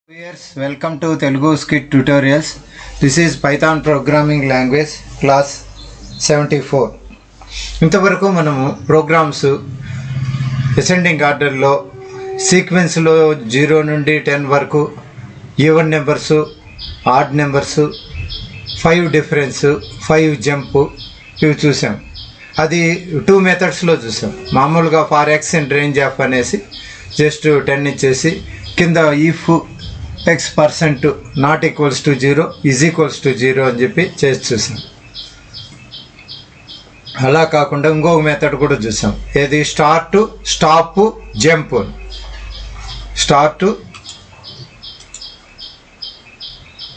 Viewers, welcome to Telugu Skit Tutorials. This is Python programming language class 74. ఇంతవరకు మనము programmes ascending ఆర్డర్లో సీక్వెన్స్లో 0 నుండి 10 వరకు even numbers, odd numbers, 5 difference, 5 jump ఇవి చూసాం. అది 2 మెథడ్స్లో చూసాం. మామూలుగా for X in range of అనేసి జస్ట్ 10 ఇచ్చేసి కింద if x% not equals to 0 is equals to 0 అని చెప్పి చేసి చూసాం. అలా కాకుండా ఇంకొక మెథడ్ కూడా చూసాం. ఏది స్టార్ట్, స్టాప్, జంప్. స్టార్ట్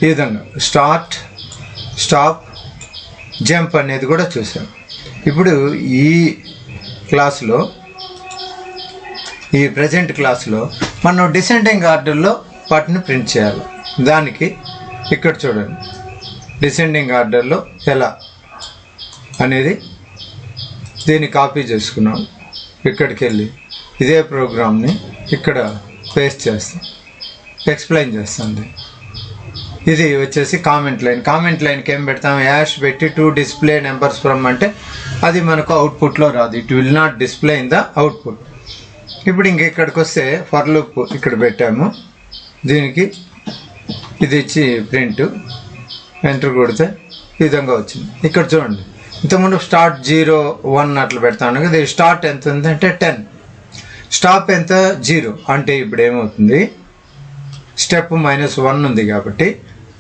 ఈ విధంగా స్టార్ట్, స్టాప్, జంప్ అనేది కూడా చూసాం. ఇప్పుడు ఈ క్లాస్లో, ఈ ప్రజెంట్ క్లాస్లో మనం డిసెండింగ్ ఆర్డర్లో వాటిని ప్రింట్ చేయాలి. దానికి ఇక్కడ చూడండి, డిసెండింగ్ ఆర్డర్లో ఎలా అనేది దీన్ని కాపీ చేసుకున్నాం. ఇక్కడికి వెళ్ళి ఇదే ప్రోగ్రామ్ని ఇక్కడ పేస్ట్ చేస్తాం, ఎక్స్ప్లెయిన్ చేస్తుంది. ఇది వచ్చేసి కామెంట్ లైన్. కామెంట్ లైన్కి ఏం పెడతాం? యాష్ పెట్టి టు డిస్ప్లే నెంబర్స్ ఫ్రమ్ అంటే అది మనకు అవుట్పుట్లో రాదు. It will not display in the output. ఇప్పుడు ఇంక ఇక్కడికి వస్తే ఫర్ లూప్ ఇక్కడ పెట్టాము. దీనికి ఇది ఇచ్చి ప్రింట్ ఎంటర్ కొడితే ఈ విధంగా వచ్చింది. ఇక్కడ చూడండి, ఇంతకుముందు స్టార్ట్ 0, 1 అట్లా పెడతాను కదా. స్టార్ట్ ఎంత ఉంది అంటే 10, స్టాప్ ఎంత 0 అంటే ఇప్పుడు ఏమవుతుంది, స్టెప్ -1 ఉంది కాబట్టి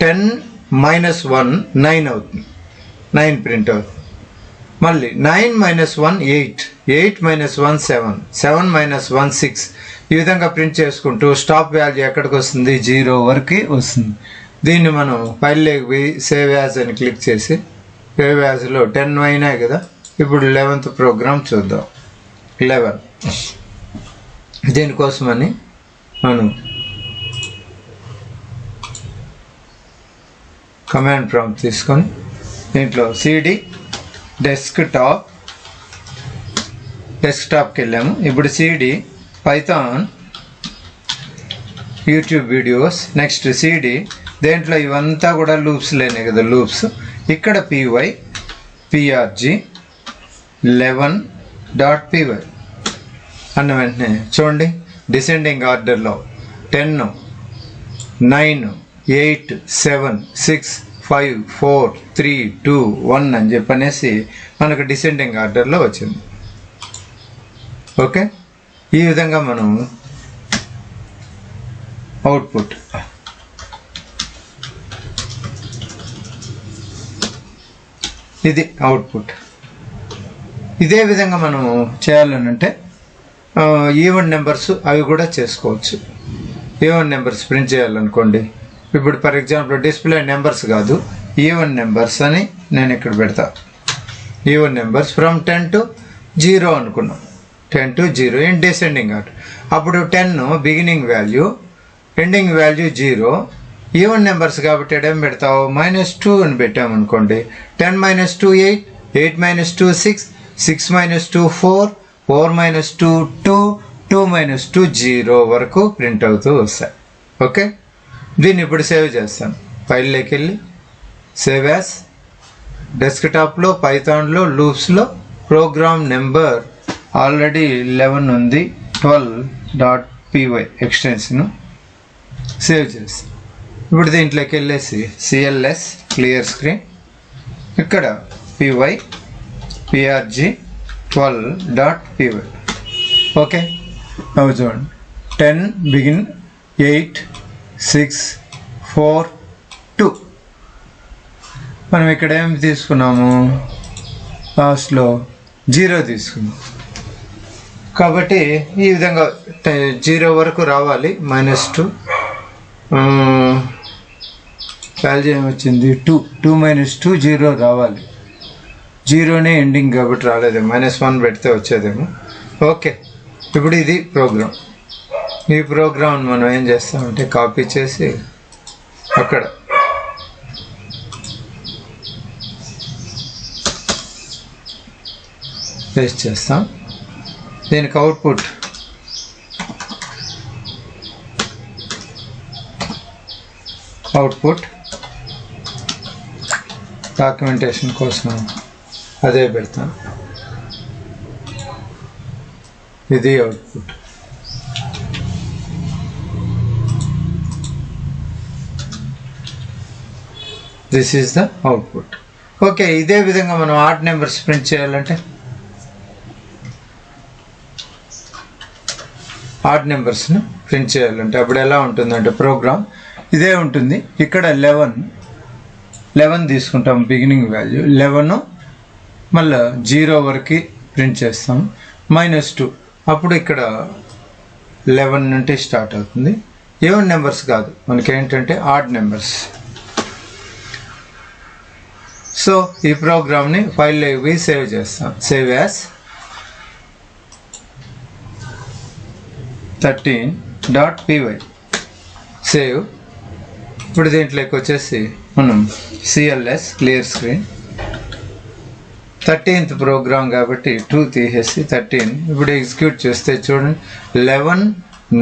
10 - 1 9 అవుతుంది. 9 ప్రింట్ అవుతుంది. మళ్ళీ 9 - 1 8, 8 - 1 7, 7 - 1 6. ఈ విధంగా ప్రింట్ చేసుకుంటూ స్టాప్ వాల్యూ ఎక్కడికి వస్తుంది? 0 వరకు వస్తుంది. దీన్ని మనం ఫైల్లోకి పోయి సేవ్ యాజ్ అని క్లిక్ చేసి, సేవ్ యాజ్లో 10 అయినాయి కదా. ఇప్పుడు 11th ప్రోగ్రామ్ చూద్దాం. 11 దీనికోసమని మనం కమాండ్ ప్రాంప్ట్ తీసుకొని దీంట్లో సిడి డెస్క్టాప్కి వెళ్ళాము. ఇప్పుడు CD python YouTube videos, next CD దేంట్లో ఇవంతా కూడా లూప్స్ లేనే కదా, లూప్స్. ఇక్కడ py prg 11.py అన్న వెంటనే చూడండి, డిసెండింగ్ ఆర్డర్లో 10 9 8 7 6 5 4 3 2 1 అని చెప్పనేసి మనకు డిసెండింగ్ ఆర్డర్లో వచ్చింది. ఓకే, ఈ విధంగా మనం అవుట్పుట్ ఇది అవుట్పుట్. ఇదే విధంగా మనం చేయాలనంటే ఈవెన్ నెంబర్స్ అవి కూడా చేసుకోవచ్చు. ఈవెన్ నెంబర్స్ ప్రింట్ చేయాలనుకోండి, ఇప్పుడు ఫర్ ఎగ్జాంపుల్ డిస్ప్లే నెంబర్స్ కాదు, ఈవెన్ నెంబర్స్ అని నేను ఇక్కడ పెడతా. ఈవెన్ నెంబర్స్ ఫ్రమ్ 10 to 0 అనుకున్నాం. 10 to 0 ఇన్ డిసెండింగ్ ఆర్డర్. అప్పుడు 10 beginning value, ending value 0. Even numbers కాబట్టి ఏం పెడతావు? -2 అని పెట్టామనుకోండి. 10 - 2 8, 8 - 2 6, 6 - 2 4, 4 - 2 2, 2 - 2 0 వరకు ప్రింట్ అవుతూ వస్తాయి. ఓకే, దీన్ని ఇప్పుడు సేవ్ చేస్తాను. ఫైల్లోకి వెళ్ళి సేవ్ యాజ్, డెస్క్టాప్లో పైథాన్లో లూప్స్లో ప్రోగ్రామ్ నెంబర్ ఆల్రెడీ 11 ఉంది, 12.py ఎక్స్టెన్షన్ సేవ్ చేస్తాను. ఇప్పుడు దీంట్లోకి వెళ్ళేసి cls క్లియర్ స్క్రీన్, ఇక్కడ py prg 12.py. ఓకే, అవి చూడండి, 10 బిగిన్ 8 6 4 2. మనం ఇక్కడ ఏం తీసుకున్నాము? లాస్ట్లో 0 తీసుకున్నాం కాబట్టి ఈ విధంగా 0 వరకు రావాలి. -2 వాల్యూ ఏమొచ్చింది? 2 - 2 0 రావాలి. 0నే ఎండింగ్ కాబట్టి రాలేదు, -1 పెడితే వచ్చేదేమో. ఓకే, ఇప్పుడు ఇది ప్రోగ్రామ్. ఈ ప్రోగ్రామ్ మనం ఏం చేస్తామంటే కాపీ చేసి అక్కడ పేస్ట్ చేస్తాం. దీనికి అవుట్పుట్ అవుట్పుట్ డాక్యుమెంటేషన్ కోసం అదే పెడతాను. ఇది output. This is the output. Okay, ఇదే విధంగా మనం ఆడ్ నెంబర్స్ ప్రింట్ చేయాలంటే ఆడ్ నెంబర్స్ని ప్రింట్ చేయాలంటే అప్పుడు ఎలా ఉంటుందంటే ప్రోగ్రామ్ ఇదే ఉంటుంది. ఇక్కడ 11 తీసుకుంటాం బిగినింగ్ వాల్యూ, 11 మళ్ళీ 0 వరకు ప్రింట్ చేస్తాం, -2 అప్పుడు ఇక్కడ 11 నుండి స్టార్ట్ అవుతుంది. ఈవెన్ నెంబర్స్ కాదు, మనకి ఏంటంటే ఆడ్ నెంబర్స్. సో ఈ ప్రోగ్రామ్ని ఫైల్లో ఇవి సేవ్ చేస్తాం. Save as 13.py save. ఇప్పుడు దీంట్లోకి వచ్చేసి మనం CLS clear screen 13th programme కాబట్టి 2 తీసేసి 13 ఇప్పుడు ఎగ్జిక్యూట్ చేస్తే చూడండి 11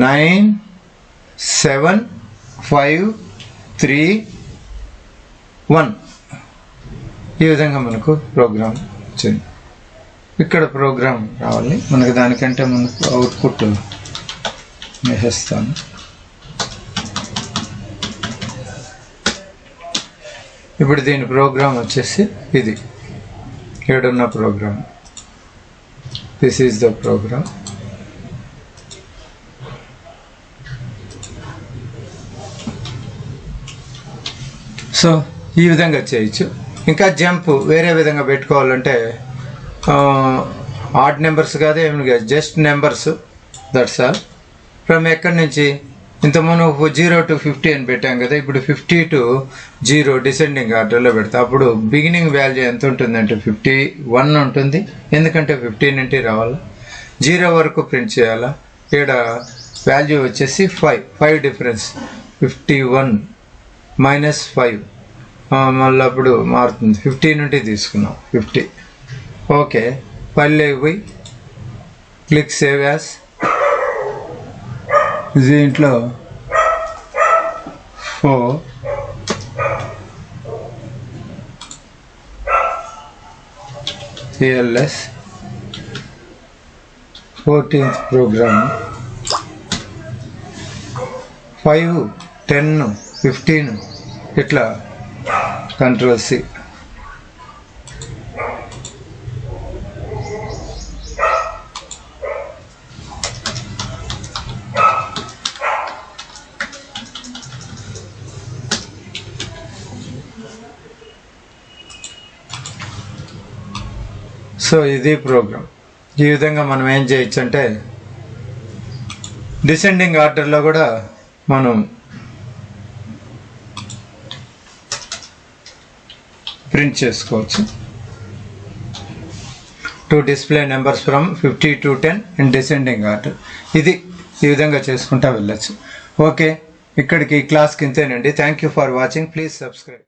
9 7 5 3 1 ఈ విధంగా మనకు ప్రోగ్రామ్ వచ్చింది. ఇక్కడ ప్రోగ్రామ్ రావాలి మనకు, దానికంటే మనకు అవుట్పుట్ వేసేస్తాను. ఇప్పుడు దీని ప్రోగ్రామ్ వచ్చేసి ఇది ఏడున్న program. This is the program. So ఈ విధంగా చేయొచ్చు. ఇంకా జంప్ వేరే విధంగా పెట్టుకోవాలంటే ఆడ్ నెంబర్స్ కాదు ఏమి కాదు, just numbers, that's all. From ఎక్కడి నుంచి ఇంతకుముందు 0 to 50 అని పెట్టాం కదా, ఇప్పుడు 50 to 0 డిసెండింగ్ ఆర్డర్లో పెడతా. అప్పుడు బిగినింగ్ వాల్యూ ఎంత ఉంటుందంటే 51 ఉంటుంది, ఎందుకంటే 50 నుండి రావాలా, 0 వరకు ప్రింట్ చేయాలా. ఇక్కడ వాల్యూ వచ్చేసి 5 డిఫరెన్స్, 51 -5 మళ్ళీ అప్పుడు మారుతుంది. 50 నుండి తీసుకున్నాం 50. ఓకే, ఫైల్లో పోయి క్లిక్ సేవ్ యాజ్. దీంట్లో 4 CLS 14th ప్రోగ్రామ్ 5 10 15 ఇట్లా Ctrl+C. సో ఇది ప్రోగ్రామ్. ఈ విధంగా మనం ఏం చేయొచ్చు అంటే డిసెండింగ్ ఆర్డర్లో కూడా మనం ప్రింట్ చేసుకోవచ్చు. To display numbers from 50 to 10 in descending order. ఇది ఈ విధంగా చేసుకుంటా వెళ్ళచ్చు. ఓకే, ఇక్కడికి క్లాస్కి ఇంతేనండి. Thank you for watching. Please subscribe.